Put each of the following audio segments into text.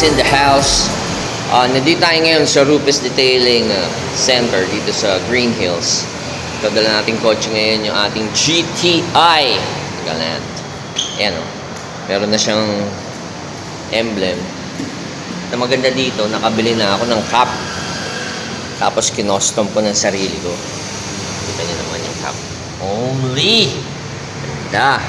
in the house. Nandito tayo ngayon sa Rupes Detailing Center dito sa Green Hills. Ito, dala nating kotse ngayon, yung ating GTI. Galant. Ayan o. Meron na siyang emblem. Na maganda dito, nakabili na ako ng cap. Tapos kinostom ko ng sarili ko. Kita niyo naman yung cap. Only! Ganda!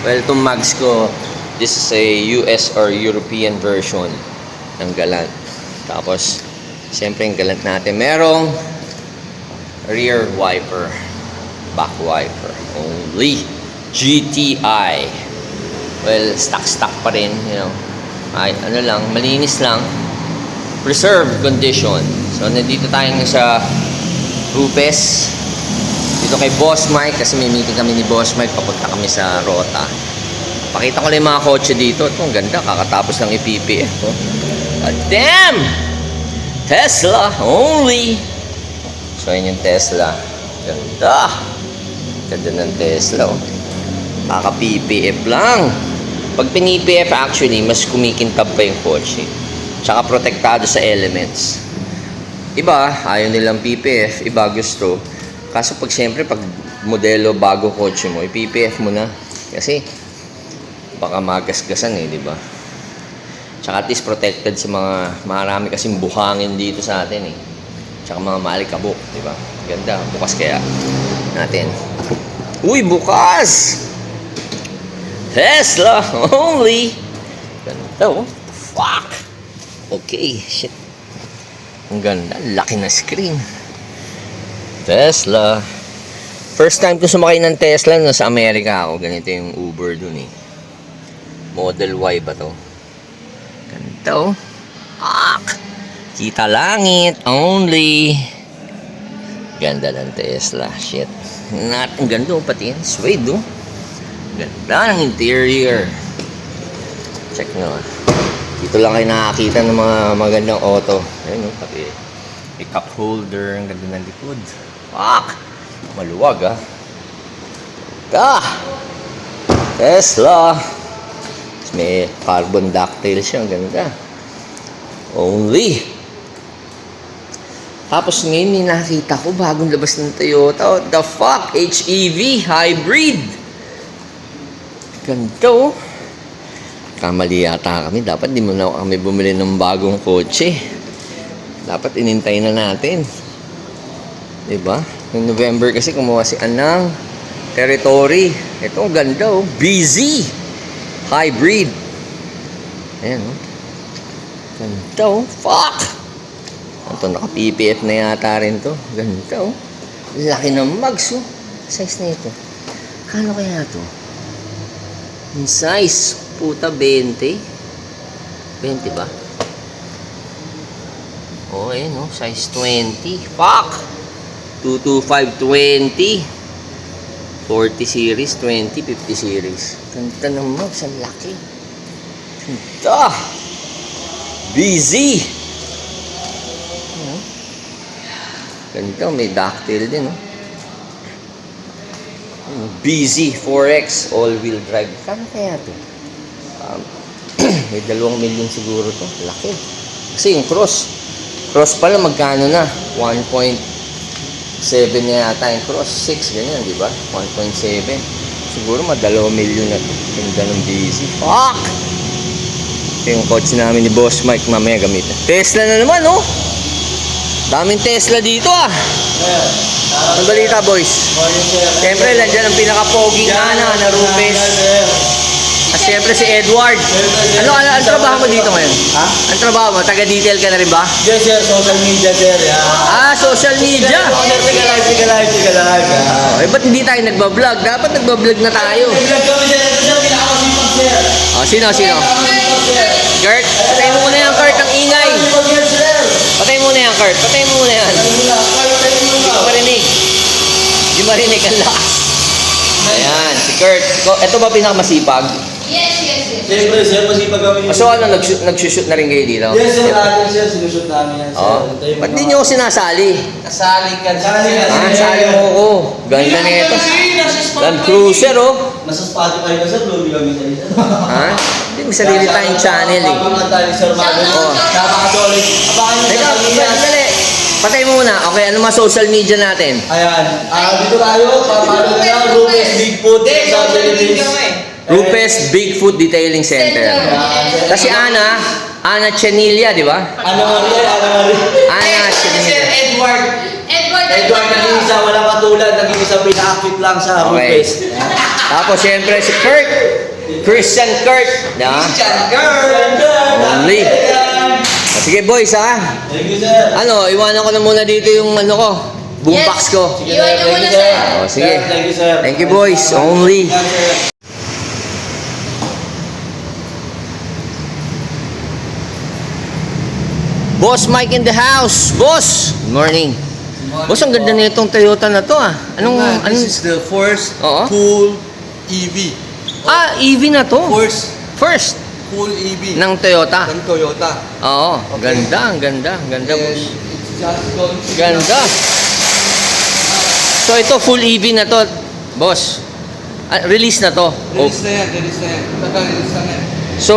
Well, itong mags ko, this is a US or European version ng Galant. Tapos, siyempre yung Galant natin, merong rear wiper, back wiper. Only GTI. Well, stock pa rin, you know. Ay, ano lang, malinis lang. Preserved condition. So, nandito tayo sa Rupes. Dito kay Boss Mike, kasi may meeting kami ni Boss Mike, papunta kami sa Rota. Pakita ko lang yung mga kotse dito. Ito, ang ganda, kakatapos ng i-PPF. Oh. God damn! Tesla only! So, yun yung Tesla. Ganda! Ganda ng Tesla. Oh. Kaka-PPF lang. Pag pin-PPF, actually, mas kumikintab pa yung kotse. Tsaka protektado sa elements. Iba, ayaw nilang PPF. Iba, gusto. Kaso pag siyempre, pag modelo bago kotse mo, i-PPF mo na. Kasi, baka magasgasan eh, di ba? Tsaka at least protected sa mga marami kasing buhangin dito sa atin eh. Tsaka mga maalikabok, di ba? Ganda, bukas kaya natin. Uy, bukas! Tesla only! Ganda oh. Fuck! Okay, shit. Ang ganda, laki na screen. Tesla. First time ko sumakay ng Tesla nasa Amerika ako. Ganito yung Uber dun eh. Model Y pa to. Ganito. Fuck! Kita langit only. Ganda ng Tesla. Shit. Ang ganda pati yan. Suede oh. Ganda ng interior. Check nyo ah. Dito lang kayo nakakita ng mga magandang auto. Ayun oh, pati may cup holder. Ang ganda ng likod. Fuck! Maluwag ah. Tesla. May carbon ductile siya. Ang ganda. Only. Tapos ngayon may nakita ko bagong labas ng Toyota. What the fuck? HEV hybrid. Ganda oh. Kamali yata kami. Dapat di mo na kami bumili ng bagong kotse. Dapat inintay na natin. Diba? Noong November kasi kumuha si Anang Territory. Ito ang ganda oh. BZ hybrid. Ayan oh. Ganda oh. Fuck! Ito naka-PPF na yata rin to. Ganda oh. Laki ng mags oh. Size na ito. Kano kaya to? Yung size puta 20 ba? Oh, ayun oh, size 20. Fuck! 225-20 40 series, 20, 50 series. Ganda ng mags, ang laki. Ganda! Busy! Ganda, may ductile din oh. Busy 4X all-wheel drive. Kano kaya to? May 2 milyon siguro to. Laki. Kasi yung cross pala magkano na? 1.7 na yata yung cross. 6 ganyan, di ba? 1.7. Siguro 2 milyon na to. Ganda ng busy. Fuck! Ito yung kotse namin ni Boss Mike. Mamaya gamitin. Tesla na naman oh. Daming Tesla dito ah. Ang balita boys. Siyempre nandiyan ang pinaka-poging na Rupes. At siyempre si Edward. Ano trabaho mo dito ngayon? Ha? Ang trabaho mo? Taga-detail ka na rin ba? Yes sir, social media sir. Yeah. Social media. Tiga live. Eh ba't hindi tayo nagbablog? Dapat nagbablog na tayo. Vlog kami sir, ito sir, pinakamasipag sir. Sino? Kurt? Patay mo muna yan Kurt, ang ingay. Patay mo muna yan Kurt, patay mo muna yan. Hindi ko marinig. Hindi marinig ang lakas. Ayan, si Kurt. Ito ba pinakamasipag? Yes. Siyempre, sir, masipag kami. So ano, nagsushoot na rin kayo dito? Yes, sir, atin, sir. Sinushoot namin yan, sir. Oo. Ito yung Ba't mga- di nyo ako sinasali? Kasali ka. Kasali ka. Ah, sali mo ko. Ganda na ito. Land Cruiser, oh. Nasa Spotify ka, sir. Lugi kami sa isa. Ha? Hindi, may sarili tayong channel eh. Mga tayo, sir, Mago. Oo. Napaka-solid. Abangan nyo Teka, sa Pilipinas. sandali. Patay mo muna. Okay, ano mga social media natin? Ayan. Dito tayo. Papalo na lang. Rupes Bigfoot sa Philippines. Rupes Bigfoot Detailing Center. Kasi Ana Chenilla, di ba? Ano nga rin? Ano nga rin? Ana Sir Chenilla. Edward. Edward, naging isa, walang katulad. Naging isa pinaka-cute lang sa Okay. Rupes. Tapos syempre si Kurt. Christian Kurt. Da? Christian girl. Only. Sige boys ha. Thank you, sir. Ano, iwanan ko na muna dito yung ano ko. Boombox ko. Sige, Iwan niyo thank muna, you, sir. sir. Oh, sige. Thank you, sir. Thank you boys. Only. Boss Mike in the house. Boss. Good morning. Boss, ang ganda na itong Toyota na to ah. Anong, This is the first Oo. full EV. EV na to. First First full EV ng Toyota. ng Toyota. Oo, Okay. ganda, ang ganda, ang ganda And boss. it's just going to Ganda. So ito full EV na to, boss. Release na to. Release na yan, release na yan. Taga-release na yan. So,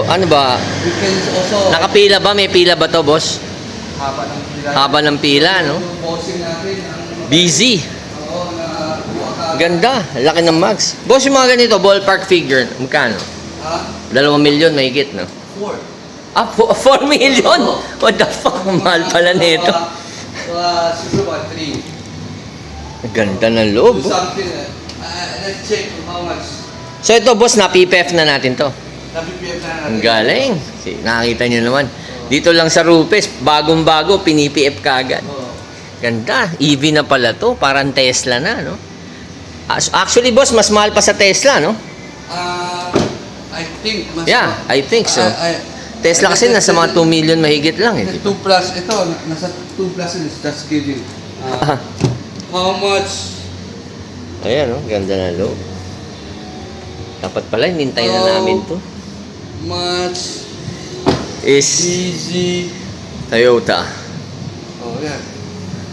ano ba? You can also Nakapila ba? May pila ba to, boss? haba ng pila. Haba ng pila, no? Yung bossing natin, ang Busy. Oo, na buwa ka. Ganda. Laki ng mags. Boss, yung mga ganito, ballpark figure, magkano? Ha? 2 milyon mahigit, no? 4. 4 million? What the fuck? Mahal pala nito. Siguro ba 3. Ganda ng loob. Do something. Let's check how much. So ito, boss, na-PPF na natin to. Na-BPF na natin. Ang galing. Nakakita nyo naman. Dito lang sa Rupes, bagong-bago, pinipf kagad. Oo. Ganda. EV na pala to. Parang Tesla na, no? Actually, boss, mas mahal pa sa Tesla, no? I think. Yeah, I think so. Tesla kasi nasa mga 2 million mahigit lang, eh. 2 plus. Ito, nasa 2 plus is just kidding. How much? Ayan, no? Ganda na loob. Dapat pala, hinintay na Oh. namin to. Much Is easy. Toyota. Oh, yeah.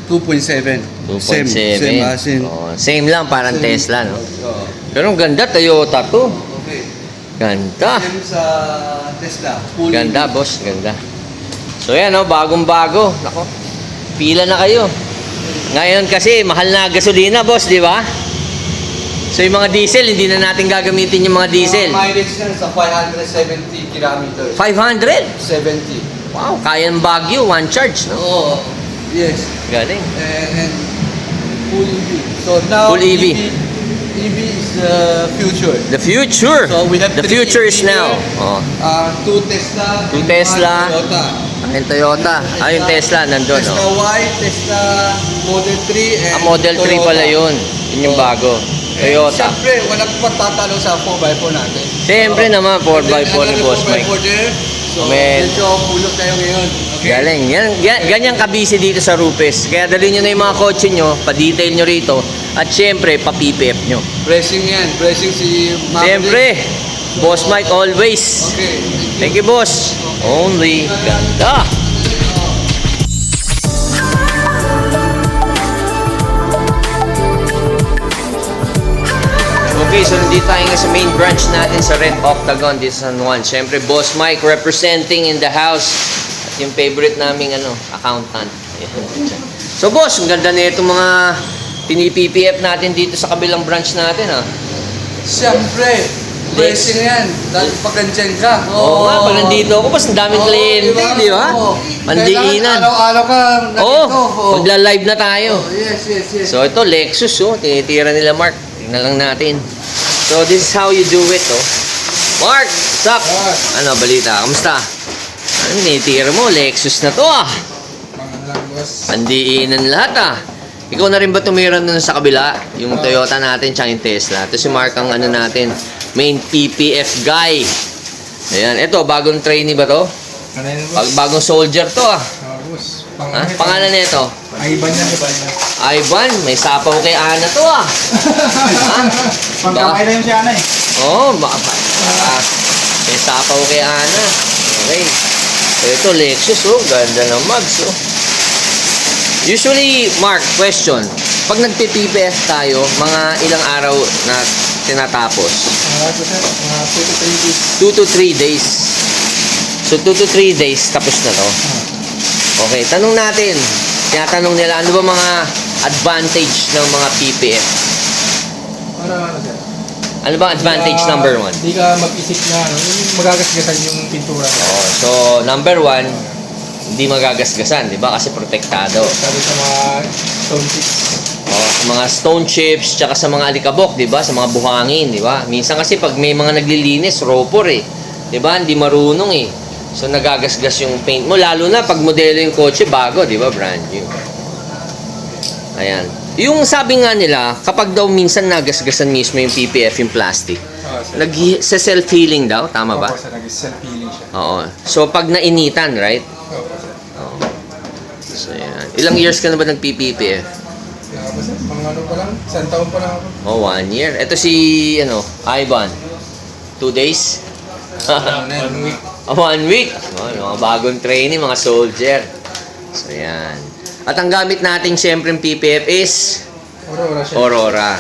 2.7. 2.7. Same as in. Oh, same lang, parang Same. Tesla, no? Oh, Pero ang ganda, Toyota to. okay. Ganda. Same sa Tesla. Full Ganda, EV. boss. Ganda. So, yan, no? Bagong-bago. Nako. Pila na kayo. Ngayon kasi, mahal na gasolina, boss, di ba? So, yung mga diesel, hindi na natin gagamitin yung mga diesel. Mileage na sa 570 kilometers. 500? 70. Wow, kaya ng Baguio, one charge, no? Oh, yes. Galing. And full EV. So now Full EV. EV is the future. The future. So, we have The 3 future is EV now. here. Oh. 2 Tesla. Two and Tesla. 1 Toyota. Ang Toyota. Ah, yung Tesla, nandun, Tesla no? Y, Tesla Model 3, and Model 3 Toyota. pala yun. Yun yung Oh. bago. Toyota. Siyempre, walang patatalo sa 4x4 natin. Siyempre naman, 4x4 ni Boss Mike. 4x4 there. So, Amen. medyo pulot tayo ngayon. Okay? Galing. Ganyan kabisi dito sa Rupes. Kaya dalhin nyo na yung mga kotse nyo, pa-detail nyo rito, at syempre, pa-PPF nyo. Blessing yan. Blessing si Ma'am. Siyempre, Boss Mike always. Okay. Thank you, boss. Only. Ganda. Okay, so nandito tayo nga sa main branch natin sa Red Octagon dito sa San Juan. Siyempre, Boss Mike representing in the house. At yung favorite naming accountant. Ayan. So, boss, ang ganda na itong mga pini-PPF natin dito sa kabilang branch natin, ha? Siyempre, blessing yan. Dahil pagkansyan ka. Oo nga, pag nandito ako, mas ang daming kliyente, di ba? Pandiinan. Araw-araw ka Oo, nandito. magla-live na tayo. Yes. So, ito, Lexus, tinitira nila, Mark. Tingnan lang natin. So, this is how you do it, oh. Mark, what's up? Mark. Ano, balita? Kamusta? Ano, tinitira mo? Lexus na to, ah. Mga lang, boss. Pandiinan lahat, ah. Ikaw na rin ba tumira nun sa kabila? Yung Toyota natin, tsaka yung Tesla. Ito si Mark ang ano natin, main PPF guy. Ayan, ito, bagong trainee ba to? Ano yun, boss? Bagong soldier to, ah. Boss. Ha? Pangalan nito? Ivan yan, Ivan. Ivan, may sapaw kay Ana to, ah. Ha? Pangkamay na yung si Ana eh. Oo, baka. May sapaw kay Ana. Okay. Ito, Lexus, oh. Ganda ng mags, oh. Usually, Mark, question. Pag nagpe-PPF tayo, mga ilang araw na tinatapos? Mga 2 to 3 days. So, 2 to 3 days, tapos na to. Okay, tanong natin. Tinatanong nila, ano ba mga advantage ng mga PPF? Para ano sir? Ano ba advantage number 1? Hindi ka mag-isip na ano, yung magagasgasan yung pintura. Oh, so, number 1, hindi magagasgasan, di ba? Kasi protektado. Sabi sa mga stone chips. Oh, sa mga stone chips, tsaka sa mga alikabok, di ba? Sa mga buhangin, di ba? Minsan kasi pag may mga naglilinis, ropor eh. Di ba? Hindi marunong eh. So, nagagasgas yung paint mo. Lalo na pag modelo yung kotse, bago, di ba? Brand new. Ayan. Yung sabi nga nila, kapag daw minsan nagasgasan mismo yung PPF, yung plastic, nag-self-healing daw, tama ba? Opo sir, nag-self-healing siya. Oo. So, pag nainitan, right? Opo sir. Oo. So, yan. Ilang years ka na ba nag-PPF? Kaya ba sir, mga ano pa lang, isang taon pa lang ako. Oh, 1 year. Ito si, Ivan. 2 days? 1 week. 1 week. Oh, mga bagong training, mga soldier. So, yan. At ang gamit nating siyempre PPF is Aurora siya. Aurora.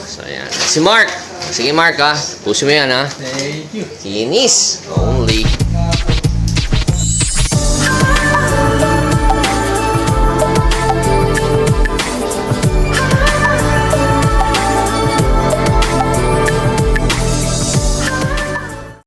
So, yan. Si Mark. Sige, Mark, ha. Puso mo yan, ha. Thank you. Kinis. Only.